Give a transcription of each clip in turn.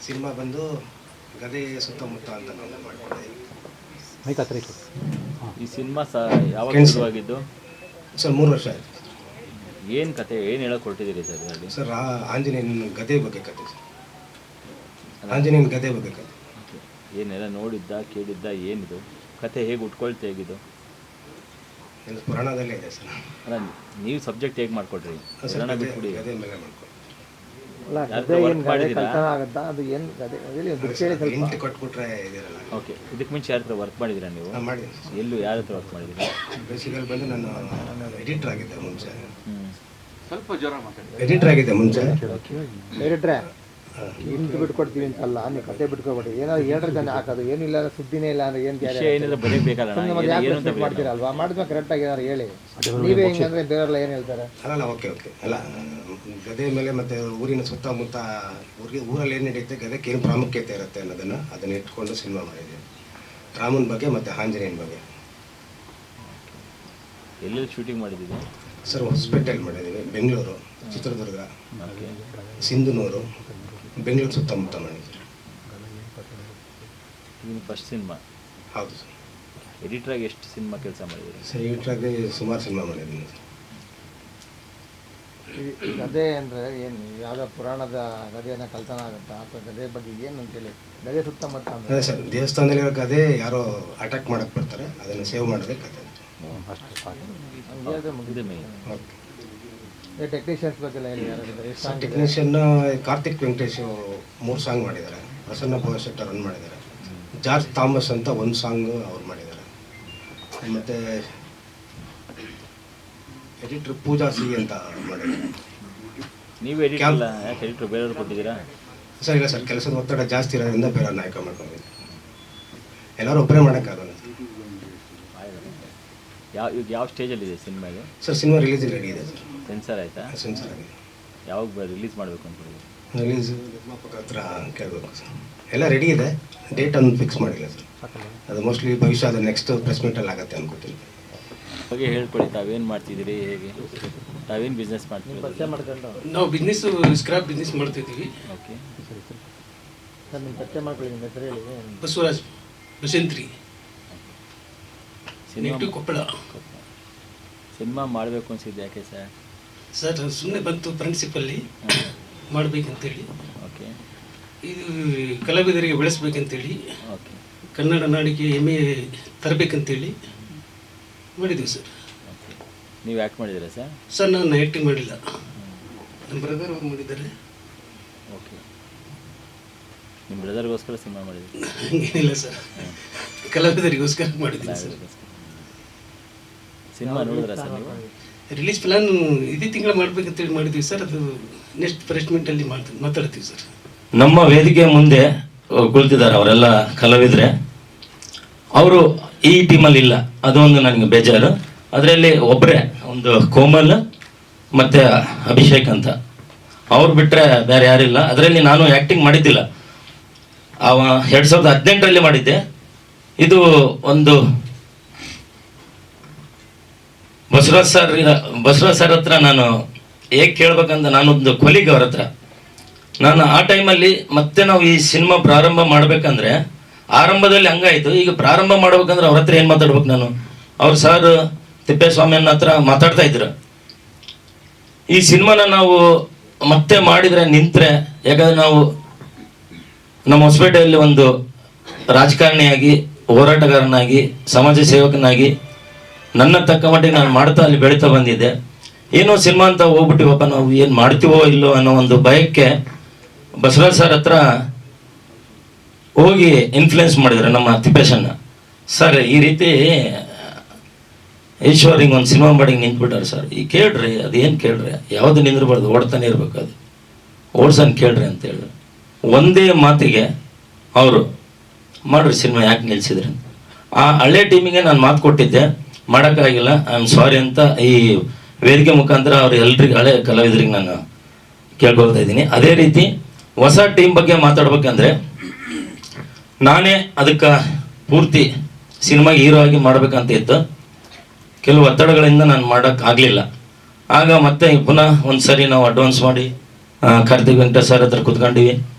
Cinema ಬಂದು ಗದೆ ಸುತ್ತಮುತ್ತ ಅಂತ ನಾವು ಮಾಡ್ಕೊಂಡಿದ್ದೀವಿ. ಈ ಸಿನಿಮಾ ಯಾವಾಗ ಶುರುವಾಗಿದ್ದು ಸರ್ 3 ವರ್ಷ ಆಯಿತು. ಏನು ಕತೆ, ಏನು ಹೇಳಕ್ಕೆ ಹೊರಟಿದ್ದೀರಿ ಸರ್ ಅದರಲ್ಲಿ? ಸರ್ ಆಂಜನೇಯನ ಗದೆ ಬಗ್ಗೆ ಕತೆ ಸರ್. ಆಂಜನೇಯನ ಗದೆ ಬಗ್ಗೆ ಕತೆ. ಏನೆಲ್ಲ ನೋಡಿದ್ದ ಕೇಳಿದ್ದ ಏನಿದು ಕತೆ, ಹೇಗೆ ಉಟ್ಕೊಳ್ತಾ ಹೇಗಿದ್ದು? ಇದು ಪುರಾಣದಲ್ಲೇ ಇದೆ ಸರ್. ಅಲ್ಲ, ನೀವು ಸಬ್ಜೆಕ್ಟ್ ಹೇಗೆ ಮಾಡ್ಕೊಟ್ರಿ? ಬಿಟ್ಬಿಡಿ, ಗದೆ ಮೇಲೆ ಮಾಡ್ಕೊಂಡು ಇಂಟ್ ಕೊಟ್ಬಿಟ್ರೆ ಇದಿರಲ್ಲ. ಓಕೆ, ಇದಕ್ಕೆ ಮುಂಚೆ ಯಾರ ಹತ್ರ ವರ್ಕ್ ಮಾಡಿದ್ದೀರಾ ನೀವು? ಮಾಡಿದ್ದೀನಿ. ಎಲ್ಲೂ ಯಾರ ಹತ್ರ ವರ್ಕ್ ಮಾಡಿದ್ದೀರಾ? ಬೇಸಿಕಲ್ಲಿ ಬಂದು ನಾನು ಎಡಿಟರ್ ಆಗಿದ್ದೆ ಮುಂಚೆ. ಸ್ವಲ್ಪ ಜ್ವರ ಮಾತಾಡಿ. ಎಡಿಟರ್ ಆಗಿದ್ದೆ ಮುಂಚೆ. ಎಡಿಟ್ರೆ ಇಂದು ಬಿಟ್ಕೊಡ್ತೀವಿ ಅಂತಲ್ಲ, ನೀವು ಕತೆ ಬಿಟ್ಕೊಬೇಡಿ. ಏನಾದ್ರು ಹೇಳ್ರೆ ತಾನೆ ಹಾಕೋದು, ಏನಿಲ್ಲ ಸುದ್ದಿನೇ ಇಲ್ಲ ಅಂದ್ರೆ ಏನು ವಿಷಯ ಏನಿಲ್ಲ ಬರೀಬೇಕಲ್ಲ, ಮಾಡ್ತೀರಲ್ವಾ? ಮಾಡಿದ್ಮೇಲೆ ಕರೆಕ್ಟಾಗಿ ಏನಾರು ಹೇಳಿ. ನೀವೇ ಹೆಂಗಂದ್ರೆ ಬೇರೆಲ್ಲ ಏನು ಹೇಳ್ತಾರೆ? ಅಲ್ಲ ಓಕೆ ಅಲ್ಲ, ಗದೆ ಮೇಲೆ ಮತ್ತೆ ಊರಿನ ಸುತ್ತಮುತ್ತ ಊರಲ್ಲಿ ಏನು ನಡೆಯುತ್ತೆ, ಗದೆಗೆ ಏನು ಪ್ರಾಮುಖ್ಯತೆ ಇರುತ್ತೆ ಅದನ್ನ ಇಟ್ಕೊಂಡು ಸಿನಿಮಾ ಮಾಡಿದ್ದೀವಿ. ರಾಮನ ಬಗ್ಗೆ ಮತ್ತು ಆಂಜನೇಯನ ಬಗ್ಗೆ. ಎಲ್ಲೆಲ್ಲಿ ಶೂಟಿಂಗ್ ಮಾಡಿದ್ದೀವಿ ಸರ್? ಹೊಸಪೇಟೆಯಲ್ಲಿ ಮಾಡಿದ್ದೀವಿ, ಬೆಂಗಳೂರು, ಚಿತ್ರದುರ್ಗ, ಸಿಂಧನೂರು, ಬೆಂಗಳೂರು ಸುತ್ತಮುತ್ತ ಮಾಡಿದ್ದೀವಿ. ಇದು ಫಸ್ಟ್ ಸಿನಿಮಾ? ಹೌದು ಸರ್. ಎಡಿಟ್ರಾಗಿ ಎಷ್ಟು ಸಿನಿಮಾ ಕೆಲಸ ಮಾಡಿದ್ದೀರಿ? ಸರ್ ಎಡಿಟ್ರಾಗಿ ಸುಮಾರು ಸಿನಿಮಾ ಮಾಡಿದ್ದೀನಿ ಸರ್. ಗದೆ ಅಂದರೆ ಏನು, ಯಾವುದೋ ಪುರಾಣದ ಗದೆಯನ್ನು ಕಲ್ತನ ಆಗುತ್ತಾ ಅಥವಾ ಗದೆ ಬಗ್ಗೆ ಏನು ಅಂತೇಳಿ? ಗದೆ ಸುತ್ತಮುತ್ತ ಅದೇ ಸರ್, ದೇವಸ್ಥಾನದಲ್ಲಿರೋ ಗದೆ ಯಾರೋ ಅಟ್ಯಾಕ್ ಮಾಡೋಕ್ಕೆ ಬರ್ತಾರೆ, ಅದನ್ನು ಸೇವ್ ಮಾಡೋದೇ ಕತೆ. ಟೆಕ್ನಿಷಿಯನ್ಸ್ ಬಗ್ಗೆ ಹೇಳಿ. ಯಾರು ಟೆಕ್ನಿಷಿಯನ್? ಕಾರ್ತಿಕ್ ವೆಂಕಟೇಶ್ 3 ಸಾಂಗ್ ಮಾಡಿದ್ದಾರೆ, ಪ್ರಸನ್ನ ಭೋಗಶೆಟ್ಟಿ ರನ್ ಮಾಡಿದ್ದಾರೆ, ಜಾರ್ಜ್ ಥಾಮಸ್ ಅಂತ 1 ಸಾಂಗ್ ಅವ್ರು ಮಾಡಿದ್ದಾರೆ, ಮತ್ತು ಎಡಿಟರ್ ಪೂಜಾ ಸಿ ಅಂತ ಮಾಡಿದ್ದಾರೆ. ನೀವು ಎಡಿಟರ್ ಯಾಕೆ ಎಡಿಟರ್ ಬೇರೆಯವ್ರು ಕೊಟ್ಟಿದ್ದೀರಾ? ಸರ್ ಇಲ್ಲ ಸರ್, ಕೆಲಸದ ಒತ್ತಡ ಜಾಸ್ತಿ ಇರೋದ್ರಿಂದ ಬೇರೆ ನಾಯಕ ಮಾಡ್ಕೊಂಡಿದ್ದೆ. ಎಲ್ಲರೂ ಒಬ್ಬರೇ ಮಾಡೋಕ್ಕಾಗಲ್ಲ. ಯಾವ ಸ್ಟೇಜಲ್ಲಿದೆ ಸಿನಿಮಾಗೆ? ಸರ್ ಸಿನಿಮಾ ರಿಲೀಸ್ ರೆಡಿ ಇದೆ ಸರ್. ಸೆನ್ಸರ್ ಆಯಿತಾ? ಸೆನ್ಸರ್ ಆಗಿದೆ. ಯಾವಾಗ ರಿಲೀಸ್ ಮಾಡಬೇಕು ಅಂದ್ಕೊಂಡಿದ್ದೀವಿ? ರಿಲೀಸ್ ನಿರ್ಮಾಪಕ ಹತ್ರ ಕೇಳಬೇಕು ಸರ್. ಎಲ್ಲ ರೆಡಿ ಇದೆ, ಡೇಟ್ ಅನ್ನು ಫಿಕ್ಸ್ ಮಾಡಿಲ್ಲ ಸರ್. ಅದು ಮೋಸ್ಟ್ಲಿ ಭವಿಷ್ಯ ಅದು ನೆಕ್ಸ್ಟ್ ಪ್ರೆಸ್ ಮೀಟಲ್ಲಿ ಆಗುತ್ತೆ ಅನ್ಕೋತೀನಿ. ಬಗ್ಗೆ ಹೇಳ್ಕೊಳ್ಳಿ, ತಾವೇನು ಮಾಡ್ತಿದ್ದೀರಿ, ಹೇಗೆ ತಾವೇನು ಬಿಸ್ನೆಸ್ ಮಾಡ್ತೀವಿ? ಪರಿಚಯ ಮಾಡ್ಕೊಂಡು ನಾವು ಬಿಸ್ನೆಸ್ ಸ್ಕ್ರಾಪ್ ಬಿಸ್ನೆಸ್ ಮಾಡ್ತಿದ್ದೀವಿ. ಓಕೆ ಸರ್, ನಿಮ್ಮ ಪರಿಚಯ ಮಾಡ್ಕೊಳ್ಳಿ. ನಿಮ್ಮ ಹೆಸರು ಹೇಳಿ. ಬಸವರಾಜ್ ಬಸಂತ್ರಿ, ನೆಟ್ಟು ಕೊಪ್ಪಳ. ಸಿನಿಮಾ ಮಾಡಬೇಕು ಅನ್ಸಿದ್ದು ಯಾಕೆ ಸರ್? ಸರ್ ಸುಮ್ಮನೆ ಬಂತು ಪ್ರಿನ್ಸಿಪಲ್ಲಿ ಮಾಡಬೇಕಂತೇಳಿ. ಓಕೆ, ಇದು ಕಲಾವಿದರಿಗೆ ಬೆಳೆಸ್ಬೇಕಂತೇಳಿ, ಓಕೆ, ಕನ್ನಡ ನಾಡಿಗೆ ಹೆಮ್ಮೆ ತರಬೇಕಂತೇಳಿ ಮಾಡಿದ್ದೀವಿ ಸರ್. ಓಕೆ, ನೀವು ಆ್ಯಕ್ಟ್ ಮಾಡಿದ್ದೀರಾ ಸರ್? ಸರ್ ನಾನು ಆ್ಯಕ್ಟಿಂಗ್ ಮಾಡಿಲ್ಲ, ನಮ್ಮ ಬ್ರದರ್ ಅವ್ರು ಮಾಡಿದ್ದಾರೆ. ಓಕೆ, ನಿಮ್ಮ ಬ್ರದರ್ಗೋಸ್ಕರ ಸಿನಿಮಾ ಮಾಡಿದ್ದೀರಿ? ಹಂಗೇನಿಲ್ಲ ಸರ್, ಕಲಾವಿದರಿಗೋಸ್ಕರ ಮಾಡಿದ್ದೀನಿ ಸರ್. ಸಿನಿಮಾ ನೋಡಿದ್ರಾ ಸರ್ ನೀವು? ರಿಲೀಸ್ ಪ್ಲಾನ್ ಇದೇ ತಿಂಗಳ ಮಾಡ್ಬೇಕಂತೇಳಿ ಮಾಡಿದ್ವಿ ಸರ್. ಅದು ನೆಕ್ಸ್ಟ್ ಪ್ರೆಸ್ ಮೀಟಲ್ಲಿ ಮಾತಾಡ್ತೀವಿ ಸರ್. ನಮ್ಮ ವೇದಿಕೆ ಮುಂದೆ ಕುಳಿತಿದ್ದಾರೆ ಅವರೆಲ್ಲ ಕಲಾವಿದರೆ. ಅವರು ಈ ಟೀಮಲ್ಲಿ ಇಲ್ಲ, ಅದೊಂದು ನನಗೆ ಬೇಜಾರು. ಅದರಲ್ಲಿ ಒಬ್ಬರೇ ಒಂದು ಕೋಮಲ್ ಮತ್ತು ಅಭಿಷೇಕ್ ಅಂತ, ಅವ್ರು ಬಿಟ್ಟರೆ ಬೇರೆ ಯಾರಿಲ್ಲ. ಅದರಲ್ಲಿ ನಾನು ಆ್ಯಕ್ಟಿಂಗ್ ಮಾಡಿದ್ದಿಲ್ಲ, 2018ರಲ್ಲಿ ಮಾಡಿದ್ದೆ. ಇದು ಒಂದು ಬಸವರಾಜ್ ಸರ್ ಹತ್ರ ನಾನು ಹೇಗೆ ಕೇಳ್ಬೇಕಂತ, ನಾನೊಂದು ಕೊಲಿಗ್ ಅವ್ರ ಹತ್ರ ನಾನು ಆ ಟೈಮಲ್ಲಿ ಮತ್ತೆ ನಾವು ಈ ಸಿನಿಮಾ ಪ್ರಾರಂಭ ಮಾಡ್ಬೇಕಂದ್ರೆ ಆರಂಭದಲ್ಲಿ ಹಂಗಾಯ್ತು. ಈಗ ಪ್ರಾರಂಭ ಮಾಡ್ಬೇಕಂದ್ರೆ ಅವ್ರ ಹತ್ರ ಏನು ಮಾತಾಡ್ಬೇಕು ನಾನು? ಅವ್ರು ಸರ್ ತಿಪ್ಪೇಸ್ವಾಮಿಯನ್ನ ಹತ್ರ ಮಾತಾಡ್ತಾ ಇದ್ರು. ಈ ಸಿನಿಮಾನ ನಾವು ಮತ್ತೆ ಮಾಡಿದರೆ ನಿಂತರೆ, ಯಾಕಂದ್ರೆ ನಾವು ನಮ್ಮ ಹೊಸಪೇಟೆಯಲ್ಲಿ ಒಂದು ರಾಜಕಾರಣಿಯಾಗಿ, ಹೋರಾಟಗಾರನಾಗಿ, ಸಮಾಜ ಸೇವಕನಾಗಿ ನನ್ನ ತಕ್ಕ ಮಟ್ಟಿಗೆ ನಾನು ಮಾಡ್ತಾ ಅಲ್ಲಿ ಬೆಳೀತಾ ಬಂದಿದ್ದೆ. ಏನೋ ಸಿನಿಮಾ ಅಂತ ಹೋಗ್ಬಿಟ್ಟಿವಪ್ಪ, ನಾವು ಏನು ಮಾಡ್ತೀವೋ ಇಲ್ಲೋ ಅನ್ನೋ ಒಂದು ಭಯಕ್ಕೆ ಬಸವರಾಜ್ ಸರ್ ಹತ್ರ ಹೋಗಿ ಇನ್ಫ್ಲುಯೆನ್ಸ್ ಮಾಡಿದ್ರು ನಮ್ಮ ತಿಪ್ಪೇಶನ್ನ. ಸರ್ ಈ ರೀತಿ ಈಶ್ವರ್ ಹಿಂಗೆ ಒಂದು ಸಿನಿಮಾ ಮಾಡಿ ನಿಂತ್ಬಿಟ್ಟಾರೆ ಸರ್, ಈ ಕೇಳ್ರಿ, ಅದೇನು ಕೇಳ್ರಿ, ಯಾವುದು ನಿಂದಿರ್ಬಾರ್ದು, ಓಡ್ತಾನೆ ಇರ್ಬೇಕು, ಅದು ಓಡ್ಸನ್ ಕೇಳ್ರಿ ಅಂತ ಹೇಳಿದ್ರು. ಒಂದೇ ಮಾತಿಗೆ ಅವರು ಮಾಡ್ರಿ ಸಿನಿಮಾ, ಯಾಕೆ ನಿಲ್ಸಿದ್ರಿ? ಆ ಹಳೆ ಟೀಮಿಗೆ ನಾನು ಮಾತು ಕೊಟ್ಟಿದ್ದೆ, ಮಾಡೋಕ್ಕಾಗಿಲ್ಲ, ಐ ಆಮ್ ಸಾರಿ ಅಂತ ಈ ವೇದಿಕೆ ಮುಖಾಂತರ ಅವ್ರು ಎಲ್ರಿಗೂ, ಹಳೆ ಕಲಾವಿದರಿಗೆ ನಾನು ಕೇಳ್ಕೊಳ್ತಾ ಇದ್ದೀನಿ. ಅದೇ ರೀತಿ ಹೊಸ ಟೀಮ್ ಬಗ್ಗೆ ಮಾತಾಡ್ಬೇಕಂದ್ರೆ ನಾನೇ ಅದಕ್ಕೆ ಪೂರ್ತಿ ಸಿನಿಮಾಗೆ ಹೀರೋ ಆಗಿ ಮಾಡ್ಬೇಕಂತ ಇತ್ತು. ಕೆಲವು ಒತ್ತಡಗಳಿಂದ ನಾನು ಮಾಡೋಕ್ಕಾಗಲಿಲ್ಲ. ಆಗ ಮತ್ತೆ ಪುನಃ ಒಂದು ಸರಿ ನಾವು ಅಡ್ವಾನ್ಸ್ ಮಾಡಿ ಕಾರ್ತಿಕ್ ವೆಂಕಟೇಶ್ ಸರ್ ಹತ್ರ ಕೂತ್ಕೊಂಡಿವಿ.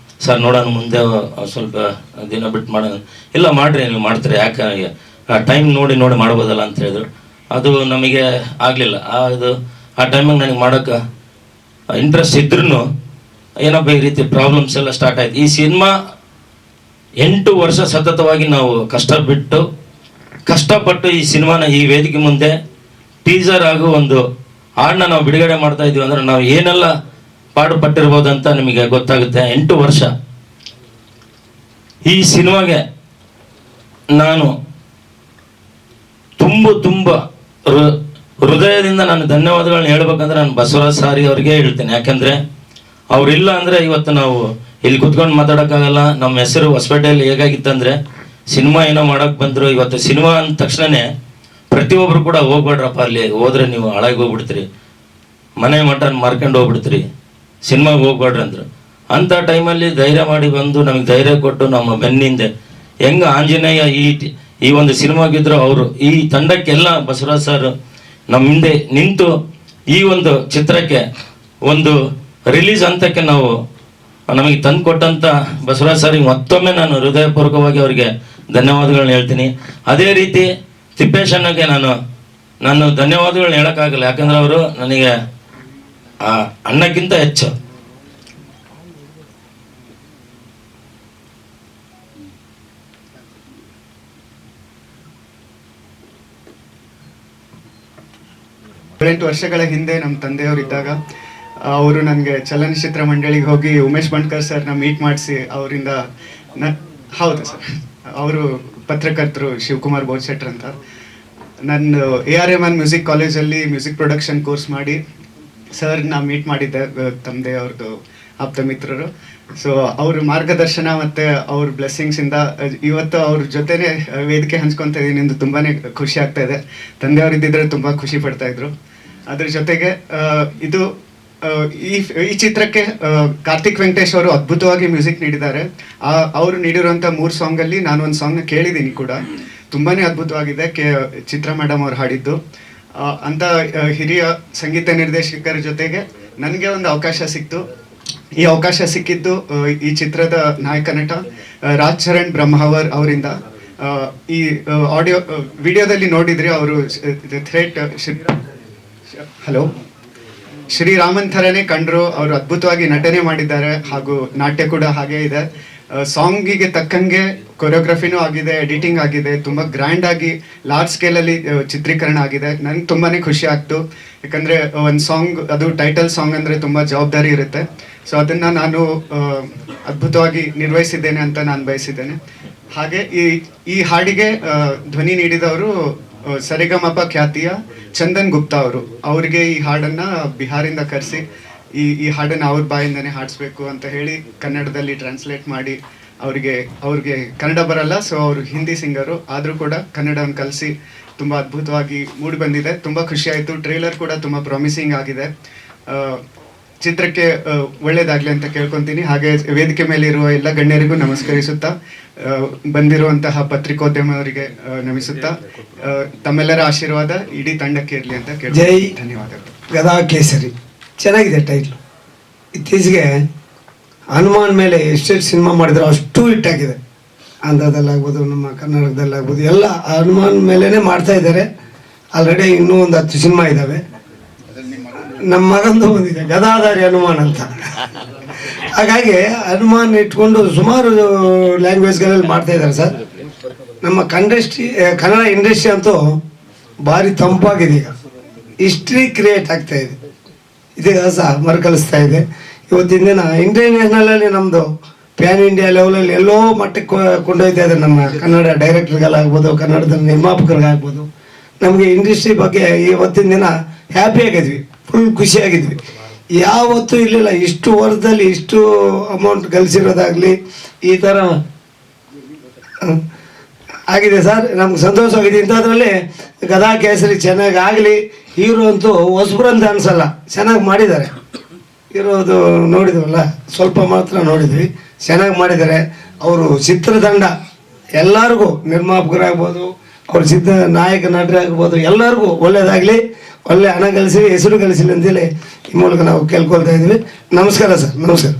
ಸರ್ ನೋಡೋಣ ಮುಂದೆ ಸ್ವಲ್ಪ ದಿನ ಬಿಟ್ಟು ಮಾಡೋಣ. ಇಲ್ಲ ಮಾಡಿರಿ, ನೀವು ಮಾಡ್ತೀರಿ, ಯಾಕೆ ಟೈಮ್ ನೋಡಿ ಮಾಡ್ಬೋದಲ್ಲ ಅಂತ ಹೇಳಿದ್ರು. ಅದು ನಮಗೆ ಆಗಲಿಲ್ಲ. ಆ ಟೈಮಿಗೆ ನನಗೆ ಮಾಡೋಕ್ಕೆ ಇಂಟ್ರೆಸ್ಟ್ ಇದ್ರೂ ಏನಪ್ಪ ಈ ರೀತಿ ಪ್ರಾಬ್ಲಮ್ಸ್ ಎಲ್ಲ ಸ್ಟಾರ್ಟ್ ಆಯ್ತು. ಈ ಸಿನಿಮಾ 8 ವರ್ಷ ಸತತವಾಗಿ ನಾವು ಕಷ್ಟಪಟ್ಟು ಈ ಸಿನಿಮಾನ ಈ ವೇದಿಕೆ ಮುಂದೆ ಟೀಸರ್ ಹಾಗೂ ಒಂದು ಹಾಡನ್ನ ನಾವು ಬಿಡುಗಡೆ ಮಾಡ್ತಾ ಇದೀವಿ ಅಂದ್ರೆ ನಾವು ಏನೆಲ್ಲ ಪಾಡುಪಟ್ಟಿರ್ಬೋದು ಅಂತ ನಿಮಗೆ ಗೊತ್ತಾಗುತ್ತೆ. 8 ವರ್ಷ ಈ ಸಿನಿಮಾಗೆ ನಾನು ತುಂಬ ಹೃದಯದಿಂದ ನಾನು ಧನ್ಯವಾದಗಳನ್ನ ಹೇಳ್ಬೇಕಂದ್ರೆ ನಾನು ಬಸವರಾಜ್ ಸಾರಿ ಅವ್ರಿಗೆ ಹೇಳ್ತೇನೆ. ಯಾಕಂದ್ರೆ ಅವ್ರಿಲ್ಲ ಅಂದ್ರೆ ಇವತ್ತು ನಾವು ಇಲ್ಲಿ ಕುತ್ಕೊಂಡು ಮಾತಾಡೋಕ್ಕಾಗಲ್ಲ. ನಮ್ಮ ಹೆಸರು ಹೊಸಪೇಟೆಯಲ್ಲಿ ಹೇಗಾಗಿತ್ತಂದ್ರೆ ಸಿನಿಮಾ ಏನೋ ಮಾಡೋಕೆ ಬಂದರು. ಇವತ್ತು ಸಿನಿಮಾ ಅಂದ ತಕ್ಷಣನೇ ಪ್ರತಿಯೊಬ್ಬರು ಕೂಡ ಹೋಗ್ಬೇಡ್ರಪ್ಪ, ಅಲ್ಲಿ ಹೋದ್ರೆ ನೀವು ಹಾಳಾಗಿ ಹೋಗ್ಬಿಡ್ತೀರಿ, ಮನೆ ಮಠ ಮಾರ್ಕೊಂಡು ಹೋಗ್ಬಿಡ್ತೀರಿ, ಸಿನಿಮಾಗೆ ಹೋಗ್ಬೇಡ್ರಿ ಅಂದರು. ಅಂಥ ಟೈಮಲ್ಲಿ ಧೈರ್ಯ ಮಾಡಿ ಬಂದು ನಮಗೆ ಧೈರ್ಯ ಕೊಟ್ಟು ನಮ್ಮ ಬೆನ್ನಿಂದೆ ಹೆಂಗೆ ಆಂಜನೇಯ ಈ ಒಂದು ಸಿನಿಮಾಗಿದ್ರು ಅವರು ಈ ತಂಡಕ್ಕೆಲ್ಲ ಬಸವರಾಜ್ ಸರ್ ನಮ್ಮ ಹಿಂದೆ ನಿಂತು ಈ ಒಂದು ಚಿತ್ರಕ್ಕೆ ಒಂದು ರಿಲೀಸ್ ಹಂತಕ್ಕೆ ನಮಗೆ ತಂದು ಕೊಟ್ಟಂತ ಬಸವರಾಜ್ ಸರಿಗೆ ಮತ್ತೊಮ್ಮೆ ನಾನು ಹೃದಯಪೂರ್ವಕವಾಗಿ ಅವರಿಗೆ ಧನ್ಯವಾದಗಳನ್ನ ಹೇಳ್ತೀನಿ. ಅದೇ ರೀತಿ ತಿಪ್ಪೇಶಣ್ಣಗೆ ನಾನು ಧನ್ಯವಾದಗಳನ್ನ ಹೇಳೋಕ್ಕಾಗಲ್ಲ. ಯಾಕಂದ್ರೆ ಅವರು ನನಗೆ ಅಣ್ಣಕ್ಕಿಂತ ಹೆಚ್ಚು. ಏಳೆಂಟು ವರ್ಷಗಳ ಹಿಂದೆ ನಮ್ಮ ತಂದೆಯವರಿದ್ದಾಗ ಅವರು ನನಗೆ ಚಲನಚಿತ್ರ ಮಂಡಳಿಗೆ ಹೋಗಿ ಉಮೇಶ್ ಬಂಡ್ಕರ್ ಸರ್ನ ಮೀಟ್ ಮಾಡಿಸಿ ಅವರಿಂದ ಹೌದು ಸರ್, ಅವರು ಪತ್ರಕರ್ತರು ಶಿವಕುಮಾರ್ ಬೋಲ್ಶೆಟ್ರ್ ಅಂತ. ನಾನು ARMN ಮ್ಯೂಸಿಕ್ ಕಾಲೇಜಲ್ಲಿ ಮ್ಯೂಸಿಕ್ ಪ್ರೊಡಕ್ಷನ್ ಕೋರ್ಸ್ ಮಾಡಿ ಸರ್ನ ಮೀಟ್ ಮಾಡಿದ್ದೆ, ತಂದೆ ಅವ್ರದ್ದು ಆಪ್ತ ಮಿತ್ರರು. ಸೊ ಅವ್ರ ಮಾರ್ಗದರ್ಶನ ಮತ್ತು ಅವ್ರ ಬ್ಲೆಸ್ಸಿಂಗ್ಸಿಂದ ಇವತ್ತು ಅವ್ರ ಜೊತೆನೇ ವೇದಿಕೆ ಹಂಚ್ಕೊತಾ ಇದ್ದೀನಿ ಎಂದು ತುಂಬಾ ಖುಷಿ ಆಗ್ತಾ ಇದೆ. ತಂದೆಯವರಿದ್ದಿದ್ರೆ ತುಂಬ ಖುಷಿ ಪಡ್ತಾ ಇದ್ರು. ಅದ್ರ ಜೊತೆಗೆ ಇದು ಈ ಚಿತ್ರಕ್ಕೆ ಕಾರ್ತಿಕ್ ವೆಂಕಟೇಶ್ ಅವರು ಅದ್ಭುತವಾಗಿ ಮ್ಯೂಸಿಕ್ ನೀಡಿದ್ದಾರೆ. ಅವರು ನೀಡಿರುವಂಥ 3 ಸಾಂಗಲ್ಲಿ ನಾನು ಒಂದು ಸಾಂಗ್ನ ಕೇಳಿದ್ದೀನಿ ಕೂಡ, ತುಂಬಾ ಅದ್ಭುತವಾಗಿದೆ. ಚಿತ್ರ ಮೇಡಮ್ ಅವ್ರು ಹಾಡಿದ್ದು. ಅಂತ ಹಿರಿಯ ಸಂಗೀತ ನಿರ್ದೇಶಕರ ಜೊತೆಗೆ ನನಗೆ ಒಂದು ಅವಕಾಶ ಸಿಕ್ತು. ಈ ಅವಕಾಶ ಸಿಕ್ಕಿದ್ದು ಈ ಚಿತ್ರದ ನಾಯಕ ನಟ ರಾಜ್ ಚರಣ್ ಬ್ರಹ್ಮಾವರ್ ಅವರಿಂದ. ಈ ವಿಡಿಯೋದಲ್ಲಿ ನೋಡಿದ್ರಿ, ಅವರು ಶ್ರೀರಾಮನ್ ಥರನೇ ಕಂಡ್ರು. ಅವರು ಅದ್ಭುತವಾಗಿ ನಟನೆ ಮಾಡಿದ್ದಾರೆ ಹಾಗೂ ನಾಟ್ಯ ಕೂಡ ಹಾಗೇ ಇದೆ. ಸಾಂಗಿಗೆ ತಕ್ಕಂಗೆ ಕೊರಿಯೋಗ್ರಫಿನೂ ಆಗಿದೆ, ಎಡಿಟಿಂಗ್ ಆಗಿದೆ, ತುಂಬ ಗ್ರ್ಯಾಂಡ್ ಆಗಿ ಲಾರ್ಜ್ ಸ್ಕೇಲಲ್ಲಿ ಚಿತ್ರೀಕರಣ ಆಗಿದೆ. ನನಗೆ ತುಂಬಾ ಖುಷಿ ಆಗ್ತು. ಯಾಕಂದರೆ ಒಂದು ಸಾಂಗ್, ಅದು ಟೈಟಲ್ ಸಾಂಗ್ ಅಂದರೆ ತುಂಬ ಜವಾಬ್ದಾರಿ ಇರುತ್ತೆ. ಸೊ ಅದನ್ನು ನಾನು ಅದ್ಭುತವಾಗಿ ನಿರ್ವಹಿಸಿದ್ದೇನೆ ಅಂತ ನಾನು ಬಯಸಿದ್ದೇನೆ. ಹಾಗೆ ಈ ಹಾಡಿಗೆ ಧ್ವನಿ ನೀಡಿದವರು ಸರಿಗಮಪ ಖ್ಯಾತಿಯ ಚಂದನ್ ಗುಪ್ತಾ ಅವರು. ಅವರಿಗೆ ಈ ಹಾಡನ್ನು ಬಿಹಾರಿಂದ ಕರೆಸಿ ಈ ಹಾಡನ್ನು ಅವ್ರ ಬಾಯಿಂದನೇ ಹಾಡಿಸ್ಬೇಕು ಅಂತ ಹೇಳಿ ಕನ್ನಡದಲ್ಲಿ ಟ್ರಾನ್ಸ್ಲೇಟ್ ಮಾಡಿ ಅವ್ರಿಗೆ ಕನ್ನಡ ಬರಲ್ಲ, ಸೊ ಅವರು ಹಿಂದಿ ಸಿಂಗರು ಆದರೂ ಕೂಡ ಕನ್ನಡವನ್ನು ಕಲಿಸಿ ತುಂಬ ಅದ್ಭುತವಾಗಿ ಮೂಡಿ ಬಂದಿದೆ. ತುಂಬ ಖುಷಿ ಆಯಿತು. ಟ್ರೇಲರ್ ಕೂಡ ತುಂಬ ಪ್ರಾಮಿಸಿಂಗ್ ಆಗಿದೆ. ಚಿತ್ರಕ್ಕೆ ಒಳ್ಳೇದಾಗಲಿ ಅಂತ ಕೇಳ್ಕೊತೀನಿ. ಹಾಗೆ ವೇದಿಕೆ ಮೇಲೆ ಇರುವ ಎಲ್ಲ ಗಣ್ಯರಿಗೂ ನಮಸ್ಕರಿಸುತ್ತಾ, ಬಂದಿರುವಂತಹ ಪತ್ರಿಕೋದ್ಯಮವರಿಗೆ ನಮಿಸುತ್ತಾ, ತಮ್ಮೆಲ್ಲರ ಆಶೀರ್ವಾದ ಇಡೀ ತಂಡಕ್ಕೆ ಇರಲಿ ಅಂತ ಕೇಳಿ ಜೈ ಧನ್ಯವಾದಗಳು. ಗದಾ ಕೇಸರಿ ಚೆನ್ನಾಗಿದೆ ಟೈಟ್ಲು. ಇತ್ತೀಚೆಗೆ ಹನುಮಾನ್ ಮೇಲೆ ಎಷ್ಟೆಷ್ಟು ಸಿನಿಮಾ ಮಾಡಿದ್ರು ಅಷ್ಟು ಹಿಟ್ಟಾಗಿದೆ. ಆಂಧ್ರದಲ್ಲಾಗ್ಬೋದು, ನಮ್ಮ ಕರ್ನಾಟಕದಲ್ಲಾಗ್ಬೋದು, ಎಲ್ಲ ಹನುಮಾನ್ ಮೇಲೇ ಮಾಡ್ತಾ ಇದ್ದಾರೆ. ಆಲ್ರೆಡಿ ಇನ್ನೂ ಒಂದು 10 ಸಿನಿಮಾ ಇದ್ದಾವೆ. ನಮ್ಮ ಮಗಂದು ಒಂದಿದೆ, ಗದಾಧಾರಿ ಹನುಮಾನ್ ಅಂತ. ಹಾಗಾಗಿ ಹನುಮಾನ್ ಇಟ್ಕೊಂಡು ಸುಮಾರು ಲ್ಯಾಂಗ್ವೇಜ್ಗಳಲ್ಲಿ ಮಾಡ್ತಾ ಇದ್ದಾರೆ ಸರ್. ನಮ್ಮ ಕನ್ನಡ ಇಂಡಸ್ಟ್ರಿ ಅಂತೂ ಭಾರಿ ತಂಪಾಗಿದೆ. ಈಗ ಹಿಸ್ಟ್ರಿ ಕ್ರಿಯೇಟ್ ಆಗ್ತಾ ಇದೆ, ಇತಿಹಾಸ ಮರುಕಳಿಸ್ತಾ ಇದೆ. ಇವತ್ತಿನ ದಿನ ಇಂಟರ್ನ್ಯಾಷನಲಲ್ಲಿ ನಮ್ಮದು ಪ್ಯಾನ್ ಇಂಡಿಯಾ ಲೆವೆಲಲ್ಲಿ ಎಲ್ಲೋ ಮಟ್ಟಕ್ಕೆ ಕೊಂಡೊಯ್ತಾ ಇದೆ. ನಮ್ಮ ಕನ್ನಡ ಡೈರೆಕ್ಟರ್ಗಳಾಗ್ಬೋದು, ಕನ್ನಡದ ನಿರ್ಮಾಪಕರಿಗಾಗ್ಬೋದು. ನಮಗೆ ಇಂಡಸ್ಟ್ರಿ ಬಗ್ಗೆ ಇವತ್ತಿನ ದಿನ ಹ್ಯಾಪಿ ಆಗಿದ್ವಿ, ಫುಲ್ ಖುಷಿಯಾಗಿದ್ವಿ. ಯಾವತ್ತೂ ಇರಲಿಲ್ಲ ಇಷ್ಟು ವರ್ಷದಲ್ಲಿ ಇಷ್ಟು ಅಮೌಂಟ್ ಗಳಿಸಿರೋದಾಗಲಿ ಈ ಥರ ಆಗಿದೆ ಸರ್. ನಮ್ಗೆ ಸಂತೋಷವಾಗಿದೆ. ಇಂಥದ್ರಲ್ಲಿ ಗದಾ ಕೇಸರಿ ಚೆನ್ನಾಗಿ ಆಗಲಿ. ಹೀರೋ ಅಂತೂ ಹೊಸಬ್ರು ಅಂತ ಅನಿಸಲ್ಲ, ಚೆನ್ನಾಗಿ ಮಾಡಿದ್ದಾರೆ. ಇರೋದು ನೋಡಿದ್ವಲ್ಲ, ಸ್ವಲ್ಪ ಮಾತ್ರ ನೋಡಿದ್ವಿ, ಚೆನ್ನಾಗಿ ಮಾಡಿದ್ದಾರೆ. ಅವರು ಚಿತ್ರತಂಡ ಎಲ್ಲರಿಗೂ, ನಿರ್ಮಾಪಕರಾಗ್ಬೋದು, ಅವ್ರ ನಾಯಕ ನಟರಾಗ್ಬೋದು, ಎಲ್ಲರಿಗೂ ಒಳ್ಳೇದಾಗಲಿ, ಒಳ್ಳೆ ಹಣ ಗಳಿಸಿ, ಹೆಸರು ಗಳಿಸಲಿ ಅಂತೇಳಿ ಈ ಮೂಲಕ ನಾವು ಕೇಳ್ಕೊಳ್ತಾ ಇದ್ವಿ. ನಮಸ್ಕಾರ ಸರ್, ನಮಸ್ಕಾರ.